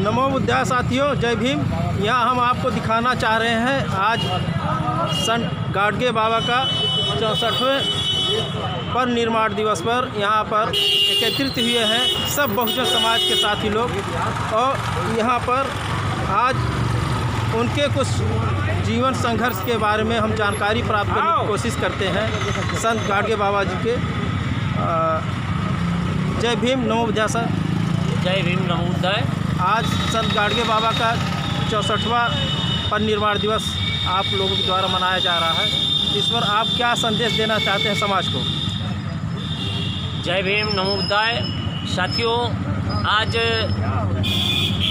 नमो बुद्धाय साथियों, जय भीम। यहाँ हम आपको दिखाना चाह रहे हैं आज संत गाडगे बाबा का 64वें परिनिर्वाण दिवस पर यहाँ पर एकत्रित हुए हैं सब बहुजन समाज के साथी लोग। और यहाँ पर आज उनके कुछ जीवन संघर्ष के बारे में हम जानकारी प्राप्त करने की कोशिश करते हैं संत गाडगे बाबा जी के। जय भीम, नमो बुद्धाय सर। जय भीम, नमो बुद्धाय। आज संत गाडगे बाबा का 64वां परिनिर्वाण दिवस आप लोगों के द्वारा मनाया जा रहा है। इस पर आप क्या संदेश देना चाहते हैं समाज को? जय भीम, नमो बुद्धाय। साथियों, आज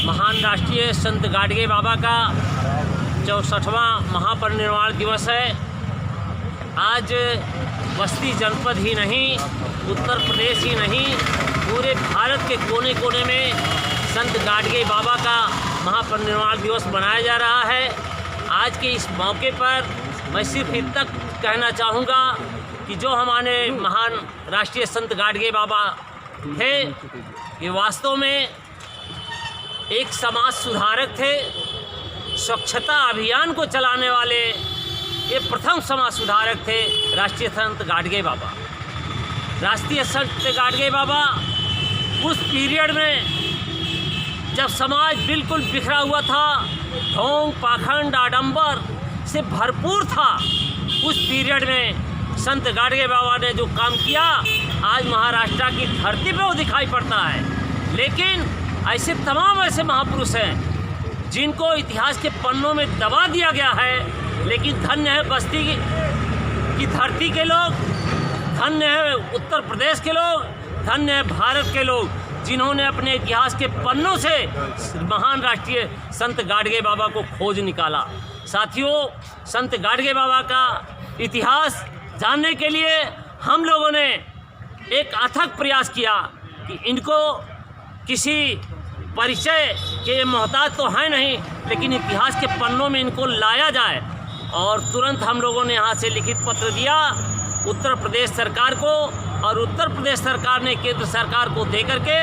महान राष्ट्रीय संत गाडगे बाबा का 64वां महापरिनिर्वाण दिवस है। आज बस्ती जनपद ही नहीं, उत्तर प्रदेश ही नहीं, पूरे भारत के कोने कोने में संत गाडगे बाबा का महापरिनिर्वाण दिवस मनाया जा रहा है। आज के इस मौके पर मैं सिर्फ इतना कहना चाहूँगा कि जो हमारे महान राष्ट्रीय संत गाडगे बाबा थे, ये वास्तव में एक समाज सुधारक थे। स्वच्छता अभियान को चलाने वाले ये प्रथम समाज सुधारक थे राष्ट्रीय संत गाडगे बाबा। राष्ट्रीय संत गाडगे बाबा उस पीरियड में जब समाज बिल्कुल बिखरा हुआ था, ढोंग पाखंड आडंबर से भरपूर था, उस पीरियड में संत गाडगे बाबा ने जो काम किया आज महाराष्ट्र की धरती पे वो दिखाई पड़ता है। लेकिन ऐसे तमाम ऐसे महापुरुष हैं जिनको इतिहास के पन्नों में दबा दिया गया है। लेकिन धन्य है बस्ती की धरती के लोग, धन्य है उत्तर प्रदेश के लोग, धन्य है भारत के लोग, जिन्होंने अपने इतिहास के पन्नों से महान राष्ट्रीय संत गाडगे बाबा को खोज निकाला। साथियों, संत गाडगे बाबा का इतिहास जानने के लिए हम लोगों ने एक अथक प्रयास किया कि इनको किसी परिचय के मोहताज तो है नहीं, लेकिन इतिहास के पन्नों में इनको लाया जाए। और तुरंत हम लोगों ने यहाँ से लिखित पत्र दिया उत्तर प्रदेश सरकार को, और उत्तर प्रदेश सरकार ने केंद्र सरकार को दे करके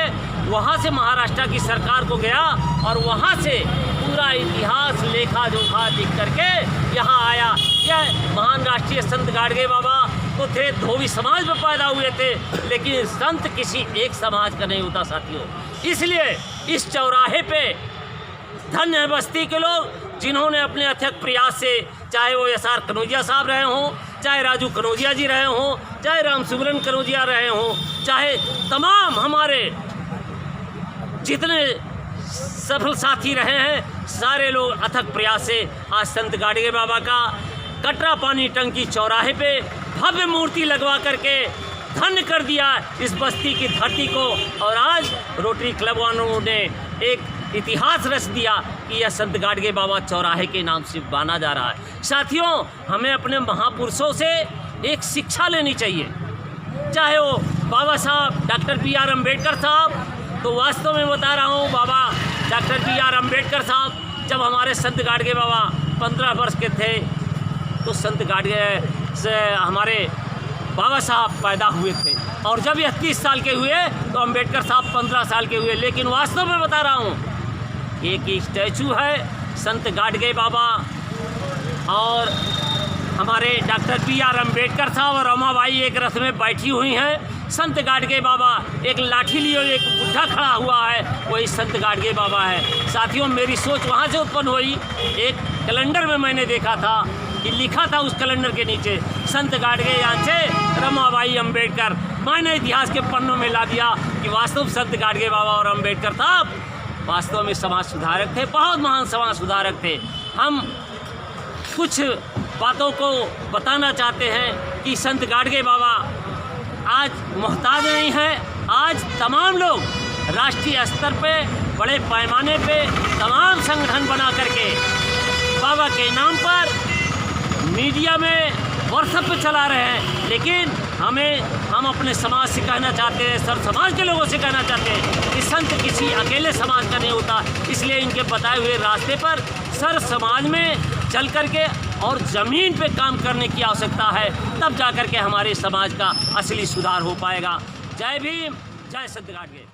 वहाँ से महाराष्ट्र की सरकार को गया और वहाँ से पूरा इतिहास लेखा जोखा लिख करके यहाँ आया। यह महान राष्ट्रीय संत गाडगे बाबा तो थे, धोबी समाज में पैदा हुए थे, लेकिन संत किसी एक समाज का नहीं होता साथियों। इसलिए इस चौराहे पे धन्य है बस्ती के लोग जिन्होंने अपने अथक प्रयास से, चाहे वो एस आर कनौजिया साहब रहे हों, चाहे राजू कनौजिया जी रहे हों, चाहे राम सुमरन कनौजिया रहे हों, चाहे तमाम हमारे जितने सफल साथी रहे हैं, सारे लोग अथक प्रयास से आज संत गाडगे बाबा का कटरा पानी टंकी चौराहे पे भव्य मूर्ति लगवा करके धन्य कर दिया इस बस्ती की धरती को। और आज रोटरी क्लब वालों ने एक इतिहास रच दिया कि यह संत गाडगे बाबा चौराहे के नाम से माना जा रहा है। साथियों, हमें अपने महापुरुषों से एक शिक्षा लेनी चाहिए, चाहे वो बाबा साहब डॉक्टर बी.आर. अम्बेडकर साहब। तो वास्तव में बता रहा हूँ, बाबा डॉक्टर बी.आर. अम्बेडकर साहब जब हमारे संत गाडगे बाबा 15 वर्ष के थे तो संत गाडगे से हमारे बाबा साहब पैदा हुए थे, और जब यह 30 साल के हुए तो अम्बेडकर साहब 15 साल के हुए। लेकिन वास्तव में बता रहा हूँ, एक स्टैचू है संत गाडगे बाबा और हमारे डॉक्टर बी.आर. अम्बेडकर साहब और रमाबाई एक रथ में बैठी हुई हैं। संत गाडगे बाबा एक लाठी लिए एक बुढ़ा खड़ा हुआ है, वही संत गाडगे बाबा है। साथियों, मेरी सोच वहाँ से उत्पन्न हुई। एक कैलेंडर में मैंने देखा था कि लिखा था उस कैलेंडर के नीचे संत गाडगे यहाँ से रमाबाई अम्बेडकर। मैंने इतिहास के पन्नों में ला दिया कि वास्तव संत गाडगे बाबा और अम्बेडकर साहब वास्तव में समाज सुधारक थे, बहुत महान समाज सुधारक थे। हम कुछ बातों को बताना चाहते हैं कि संत गाडगे बाबा आज मोहताज नहीं है। आज तमाम लोग राष्ट्रीय स्तर पे बड़े पैमाने पे तमाम संगठन बना करके बाबा के नाम पर मीडिया में व्हाट्सएप चला रहे हैं। लेकिन हम अपने समाज से कहना चाहते हैं, सर समाज के लोगों से कहना चाहते हैं कि संत किसी अकेले समाज का नहीं होता। इसलिए इनके बताए हुए रास्ते पर सर समाज में चल करके और ज़मीन पे काम करने की आवश्यकता है, तब जा कर के हमारे समाज का असली सुधार हो पाएगा। जय भीम, जय संत गाडगे।